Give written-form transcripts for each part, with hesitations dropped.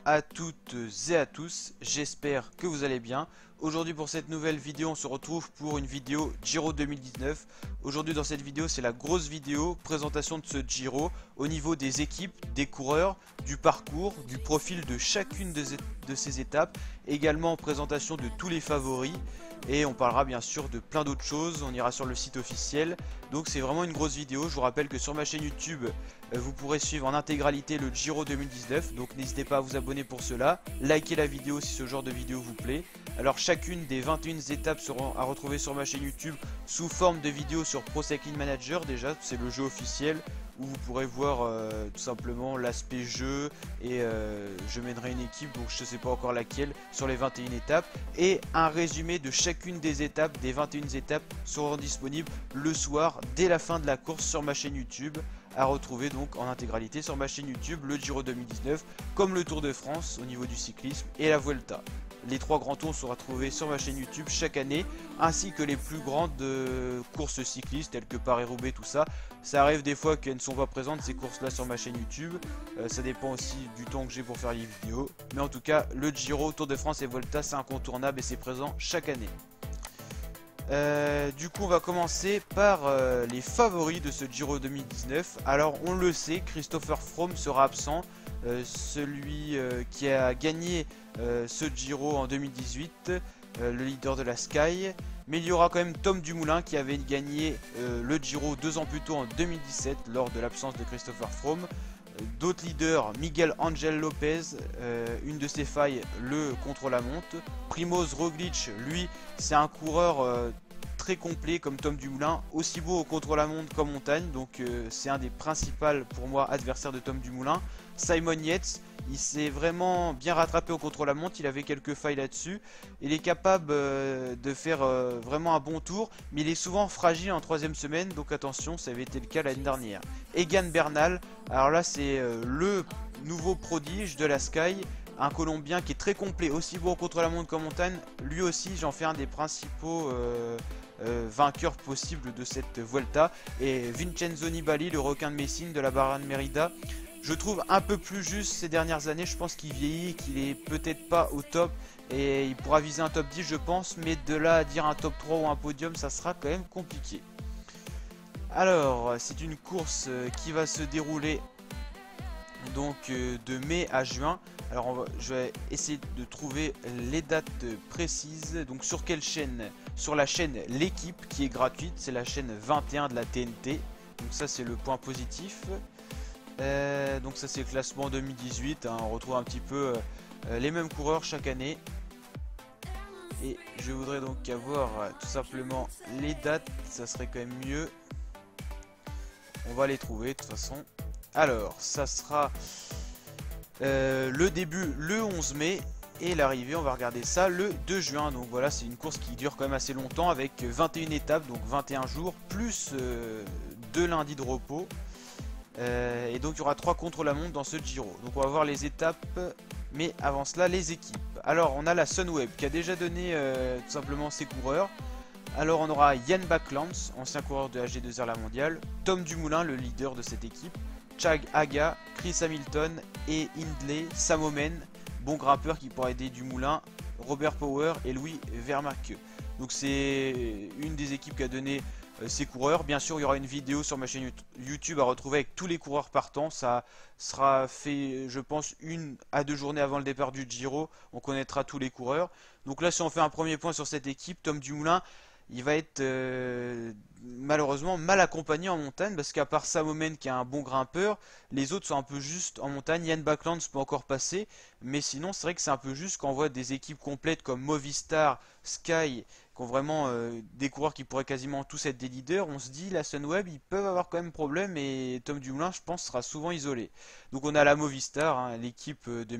à toutes et à tous, j'espère que vous allez bien. Aujourd'hui pour cette nouvelle vidéo, on se retrouve pour une vidéo Giro 2019. Aujourd'hui dans cette vidéo, c'est la grosse vidéo présentation de ce Giro au niveau des équipes, des coureurs, du parcours, du profil de chacune de ces étapes, également présentation de tous les favoris. Et on parlera bien sûr de plein d'autres choses, on ira sur le site officiel. Donc c'est vraiment une grosse vidéo, je vous rappelle que sur ma chaîne YouTube, vous pourrez suivre en intégralité le Giro 2019. Donc n'hésitez pas à vous abonner pour cela, likez la vidéo si ce genre de vidéo vous plaît. Alors chacune des 21 étapes seront à retrouver sur ma chaîne YouTube sous forme de vidéo sur Pro Cycling Manager. Déjà c'est le jeu officiel où vous pourrez voir tout simplement l'aspect jeu et je mènerai une équipe, donc je ne sais pas encore laquelle, sur les 21 étapes, et un résumé de chacune des étapes, des 21 étapes seront disponibles le soir dès la fin de la course sur ma chaîne YouTube, à retrouver donc en intégralité sur ma chaîne YouTube le Giro 2019 comme le Tour de France au niveau du cyclisme et la Vuelta. Les trois grands tours seront retrouvés sur ma chaîne YouTube chaque année, ainsi que les plus grandes courses cyclistes telles que Paris-Roubaix, tout ça. Ça arrive des fois qu'elles ne sont pas présentes ces courses là sur ma chaîne YouTube, ça dépend aussi du temps que j'ai pour faire les vidéos. Mais en tout cas, le Giro, Tour de France et Vuelta c'est incontournable et c'est présent chaque année. Du coup on va commencer par les favoris de ce Giro 2019. Alors on le sait, Christopher Froome sera absent, celui qui a gagné ce Giro en 2018, le leader de la Sky. Mais il y aura quand même Tom Dumoulin qui avait gagné le Giro 2 ans plus tôt en 2017 lors de l'absence de Christopher Froome. D'autres leaders, Miguel Angel Lopez, une de ses failles, le contre-la-montre. Primoz Roglic, lui, c'est un coureur très complet comme Tom Dumoulin, aussi beau au contre-la-montre qu'en montagne, donc c'est un des principaux pour moi adversaires de Tom Dumoulin. Simon Yates, il s'est vraiment bien rattrapé au contre-la-montre, il avait quelques failles là-dessus. Il est capable de faire vraiment un bon tour, mais il est souvent fragile en troisième semaine, donc attention, ça avait été le cas l'année dernière. Egan Bernal, alors là c'est le nouveau prodige de la Sky, un Colombien qui est très complet, aussi beau au contre-la-montre qu'en montagne. Lui aussi, j'en fais un des principaux vainqueurs possibles de cette Vuelta. Et Vincenzo Nibali, le requin de Messine de la Bahrain Merida, je trouve un peu plus juste ces dernières années. Je pense qu'il vieillit, qu'il est peut-être pas au top et il pourra viser un top 10 je pense, mais de là à dire un top 3 ou un podium, ça sera quand même compliqué. Alors c'est une course qui va se dérouler donc de mai à juin. Alors je vais essayer de trouver les dates précises. Donc sur quelle chaîne? Sur la chaîne L'équipe qui est gratuite, c'est la chaîne 21 de la TNT. Donc ça c'est le point positif. Donc ça c'est le classement 2018, hein. On retrouve un petit peu les mêmes coureurs chaque année. Et je voudrais donc avoir tout simplement les dates, ça serait quand même mieux. On va les trouver de toute façon. Alors ça sera le début le 11 mai et l'arrivée on va regarder ça le 2 juin. Donc voilà, c'est une course qui dure quand même assez longtemps avec 21 étapes, donc 21 jours plus 2 lundis de repos. Et donc il y aura 3 contre-la-montre dans ce Giro. Donc on va voir les étapes, mais avant cela les équipes. Alors on a la Sunweb qui a déjà donné tout simplement ses coureurs. Alors on aura Jan Backlands, ancien coureur de AG2R La Mondiale, Tom Dumoulin, le leader de cette équipe, Chag Haga, Chris Hamilton et Hindley Samomen, bon grimpeur qui pourra aider Dumoulin, Robert Power et Louis Vermaeke. Donc c'est une des équipes qui a donné ses coureurs. Bien sûr il y aura une vidéo sur ma chaîne YouTube à retrouver avec tous les coureurs partants. Ça sera fait je pense 1 à 2 journées avant le départ du Giro. On connaîtra tous les coureurs. Donc là si on fait un premier point sur cette équipe, Tom Dumoulin il va être malheureusement mal accompagné en montagne parce qu'à part Samomen qui est un bon grimpeur, les autres sont un peu juste en montagne. Jan Backlands peut encore passer, mais sinon c'est vrai que c'est un peu juste quand on voit des équipes complètes comme Movistar, Sky, qui ont vraiment des coureurs qui pourraient quasiment tous être des leaders. On se dit la Sunweb ils peuvent avoir quand même problème et Tom Dumoulin je pense sera souvent isolé. Donc on a la Movistar, hein, l'équipe de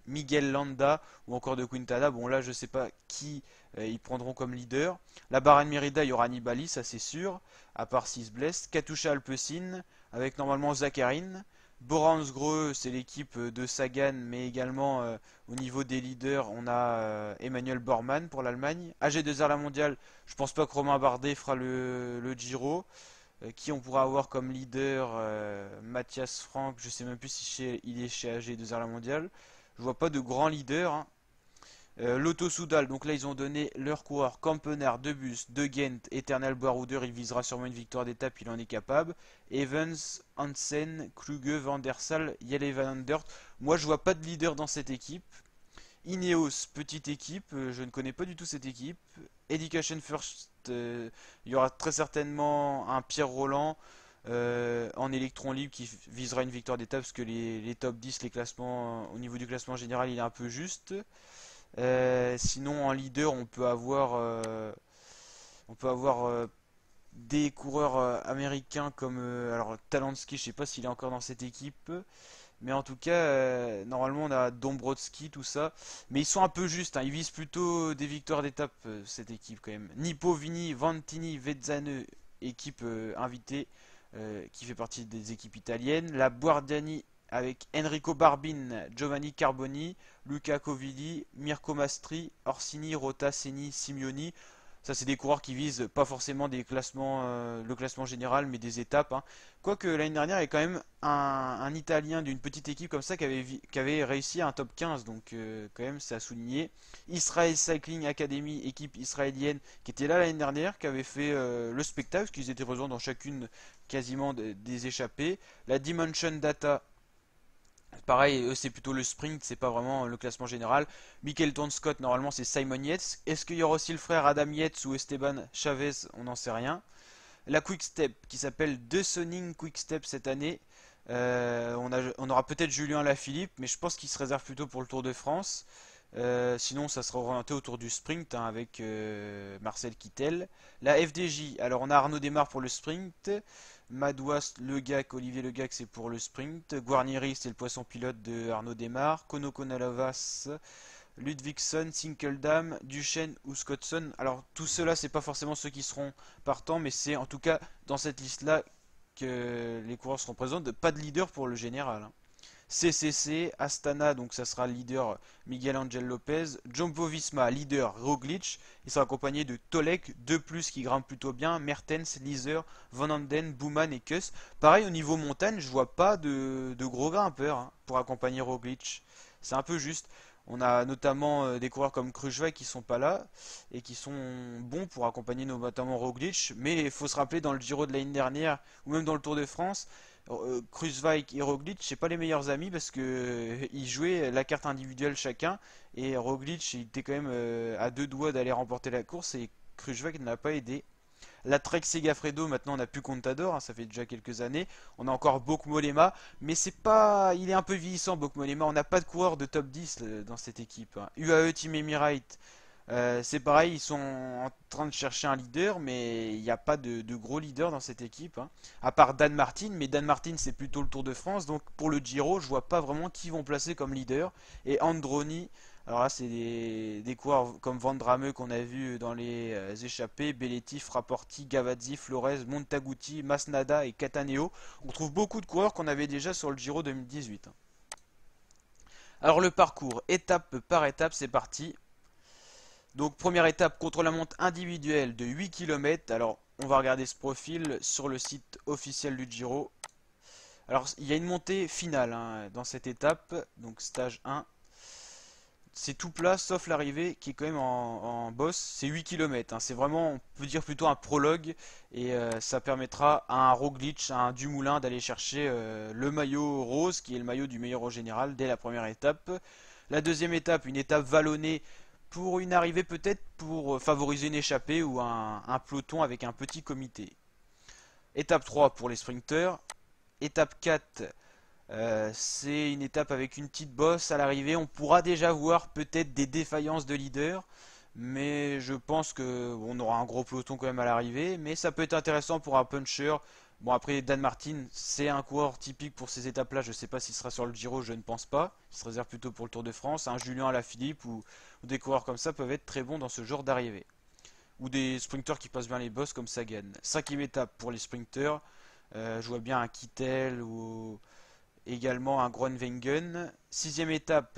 Miguel Landa ou encore de Quintana. Bon là je sais pas qui ils prendront comme leader. La Bahrain Merida, il y aura Nibali, ça c'est sûr, à part s'il se blesse. Katusha Alpecin, avec normalement Zakharine. Boransgreux, c'est l'équipe de Sagan, mais également au niveau des leaders, on a Emmanuel Bormann pour l'Allemagne. AG2R La Mondiale, je pense pas que Romain Bardet fera le Giro. Qui on pourra avoir comme leader Mathias Frank, je sais même plus si il est chez AG2R La Mondiale. Je vois pas de grand leader, hein. Lotto Soudal, donc là ils ont donné leur coureur Kampenaer, De Bus, De Gent, Eternal Barouder, il visera sûrement une victoire d'étape, il en est capable. Evans, Hansen, Kluge, Van der Sar, Jelle Van Aert. Moi je vois pas de leader dans cette équipe. Ineos, petite équipe, je ne connais pas du tout cette équipe. Education First, il y aura très certainement un Pierre Roland en électron libre qui visera une victoire d'étape parce que les top 10, les classements, au niveau du classement général, il est un peu juste. Sinon, en leader, on peut avoir des coureurs américains comme alors Talansky, je sais pas s'il est encore dans cette équipe, mais en tout cas, normalement on a Dombrowski, tout ça, mais ils sont un peu justes, hein, ils visent plutôt des victoires d'étape cette équipe quand même. Nippo, Vini, Vantini, Vezzane, équipe invitée qui fait partie des équipes italiennes. La Guardiani avec Enrico Barbin, Giovanni Carboni, Luca Covilli, Mirko Mastri, Orsini, Rota, Seni, Simeoni. Ça, c'est des coureurs qui visent pas forcément des classements, le classement général, mais des étapes, hein. Quoique l'année dernière, il y a quand même un Italien d'une petite équipe comme ça qui avait réussi à un top 15, donc quand même, c'est à souligner. Israel Cycling Academy, équipe israélienne, qui était là l'année dernière, qui avait fait le spectacle, parce qu'ils étaient présents dans chacune quasiment des échappées. La Dimension Data. Pareil, eux c'est plutôt le sprint, c'est pas vraiment le classement général. Michael Scott, normalement c'est Simon Yates. Est-ce qu'il y aura aussi le frère Adam Yates ou Esteban Chavez? On n'en sait rien. La Quick Step qui s'appelle De Sonning Quick Step cette année. On aura peut-être Julien Lafilippe, mais je pense qu'il se réserve plutôt pour le Tour de France. Sinon, ça sera orienté autour du sprint hein, avec Marcel Kittel. La FDJ, alors on a Arnaud Desmar pour le sprint. Madouas, Olivier Legac, c'est pour le sprint. Guarnieri, c'est le poisson pilote de Arnaud Desmar. Kono Konalavas, Ludvigson, Sinkeldam, Duchesne ou Scottson. Alors tout cela, c'est pas forcément ceux qui seront partants, mais c'est en tout cas dans cette liste-là que les coureurs seront présents. Pas de leader pour le général, hein. CCC, Astana, donc ça sera le leader Miguel Angel Lopez. Jumbo Visma, leader Roglic. Il sera accompagné de Tolek, 2+, qui grimpe plutôt bien. Mertens, Lizer, Van Anden, Bouman et Kuss. Pareil, au niveau montagne, je vois pas de gros grimpeurs hein, pour accompagner Roglic. C'est un peu juste. On a notamment des coureurs comme Kruijswijk qui sont pas là et qui sont bons pour accompagner notamment Roglic. Mais il faut se rappeler dans le Giro de l'année dernière ou même dans le Tour de France, Kruijswijk et Roglic, c'est pas les meilleurs amis parce que ils jouaient la carte individuelle chacun et Roglic il était quand même à deux doigts d'aller remporter la course et Kruijswijk ne l'a pas aidé. La Trek Segafredo, maintenant on n'a plus Contador, hein, ça fait déjà quelques années. On a encore Bokmolema, mais c'est pas, il est un peu vieillissant Bokmolema. On n'a pas de coureur de top 10 dans cette équipe, hein. UAE Team Emirates, c'est pareil, ils sont en train de chercher un leader, mais il n'y a pas de gros leader dans cette équipe, hein. À part Dan Martin, mais Dan Martin c'est plutôt le Tour de France, donc pour le Giro, je vois pas vraiment qui vont placer comme leader. Et Androni, alors là c'est des coureurs comme Vandrame qu'on a vu dans les échappées, Belletti, Fraporti, Gavazzi, Flores, Montaguti, Masnada et Cataneo. On trouve beaucoup de coureurs qu'on avait déjà sur le Giro 2018, hein. Alors le parcours, étape par étape, c'est parti. Donc première étape contre la montre individuelle de 8 km. Alors on va regarder ce profil sur le site officiel du Giro. Alors il y a une montée finale hein, dans cette étape. Donc stage 1. C'est tout plat sauf l'arrivée qui est quand même en bosse. C'est 8 km, hein. C'est vraiment, on peut dire plutôt un prologue. Et ça permettra à un Roglic, à un Dumoulin d'aller chercher le maillot rose qui est le maillot du meilleur au général dès la première étape. La deuxième étape, une étape vallonnée pour une arrivée peut-être pour favoriser une échappée ou un peloton avec un petit comité. Étape 3 pour les sprinters. Étape 4, c'est une étape avec une petite bosse à l'arrivée. On pourra déjà voir peut-être des défaillances de leader, mais je pense qu'on aura un gros peloton quand même à l'arrivée. Mais ça peut être intéressant pour un puncher. Bon après Dan Martin c'est un coureur typique pour ces étapes là, je ne sais pas s'il sera sur le Giro, je ne pense pas, il se réserve plutôt pour le Tour de France, un Julien Alaphilippe ou des coureurs comme ça peuvent être très bons dans ce genre d'arrivée. Ou des sprinters qui passent bien les bosses comme Sagan. Cinquième étape pour les sprinters, je vois bien un Kittel ou également un Groenewegen. Sixième étape,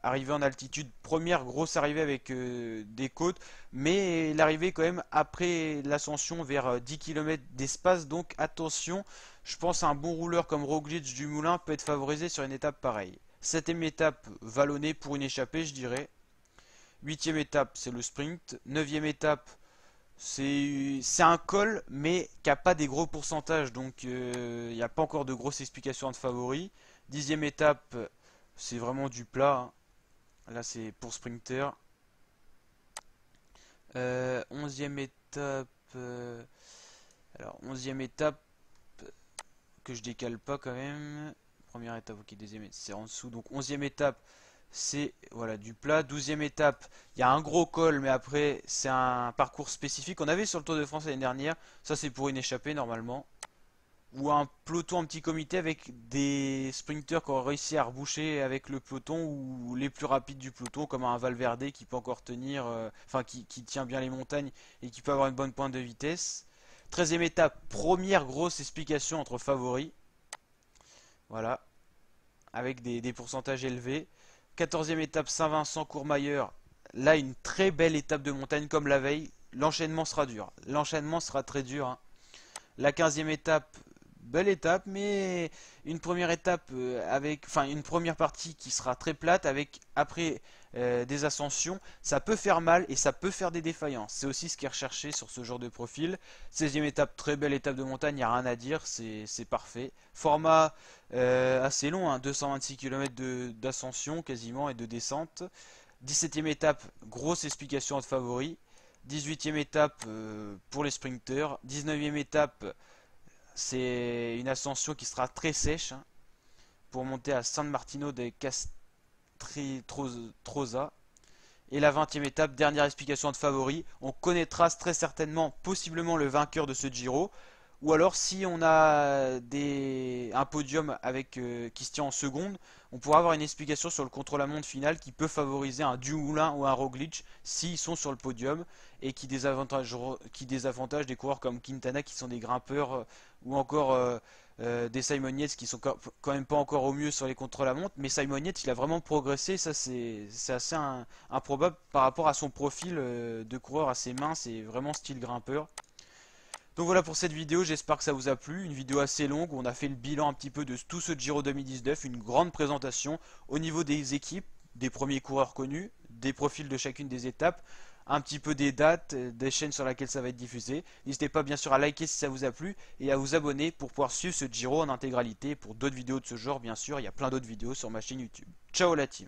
arrivée en altitude, première grosse arrivée avec des côtes, mais l'arrivée quand même après l'ascension vers 10 km d'espace, donc attention, je pense un bon rouleur comme Roglic du Moulin peut être favorisé sur une étape pareille. Septième étape, vallonnée pour une échappée, je dirais. Huitième étape, c'est le sprint. Neuvième étape, c'est un col, mais qui n'a pas des gros pourcentages, donc il n'y a pas encore de grosses explications de favoris. Dixième étape, c'est vraiment du plat, hein. Là, c'est pour sprinter. Onzième étape, alors onzième étape que je décale pas quand même. Première étape, ok, deuxième c'est en dessous. Donc onzième étape, c'est voilà du plat. Douzième étape, il y a un gros col, mais après c'est un parcours spécifique. On avait sur le Tour de France l'année dernière. Ça c'est pour une échappée normalement. Ou un peloton en petit comité avec des sprinters qui ont réussi à reboucher avec le peloton ou les plus rapides du peloton comme un Valverde qui peut encore tenir, enfin qui tient bien les montagnes et qui peut avoir une bonne pointe de vitesse. Treizième étape, première grosse explication entre favoris. Voilà, avec des pourcentages élevés. Quatorzième étape, Saint-Vincent-Courmayeur. Là, une très belle étape de montagne comme la veille. L'enchaînement sera dur. L'enchaînement sera très dur, hein. La quinzième étape, belle étape, mais une première étape enfin une première partie qui sera très plate avec après des ascensions. Ça peut faire mal et ça peut faire des défaillances. C'est aussi ce qui est recherché sur ce genre de profil. 16e étape, très belle étape de montagne, il n'y a rien à dire, c'est parfait. Format assez long, hein, 226 km d'ascension quasiment et de descente. 17e étape, grosse explication de favoris. 18e étape pour les sprinters. 19e étape, c'est une ascension qui sera très sèche, hein, pour monter à San Martino de Castrosa. Et la 20e étape, dernière explication de favoris. On connaîtra très certainement, possiblement, le vainqueur de ce Giro. Ou alors, si on a un podium avec, qui se tient en seconde, on pourra avoir une explication sur le contre-la-montre final qui peut favoriser un Dumoulin ou un Roglic s'ils sont sur le podium et qui désavantage des coureurs comme Quintana qui sont des grimpeurs, ou encore des Simon Yates qui sont quand même pas encore au mieux sur les contre-la-montre. Mais Simon Yates, il a vraiment progressé, ça c'est assez improbable par rapport à son profil de coureur assez mince et vraiment style grimpeur. Donc voilà pour cette vidéo, j'espère que ça vous a plu. Une vidéo assez longue où on a fait le bilan un petit peu de tout ce Giro 2019, une grande présentation au niveau des équipes, des premiers coureurs connus, des profils de chacune des étapes, un petit peu des dates, des chaînes sur lesquelles ça va être diffusé. N'hésitez pas bien sûr à liker si ça vous a plu et à vous abonner pour pouvoir suivre ce Giro en intégralité. Pour d'autres vidéos de ce genre, bien sûr, il y a plein d'autres vidéos sur ma chaîne YouTube. Ciao la team!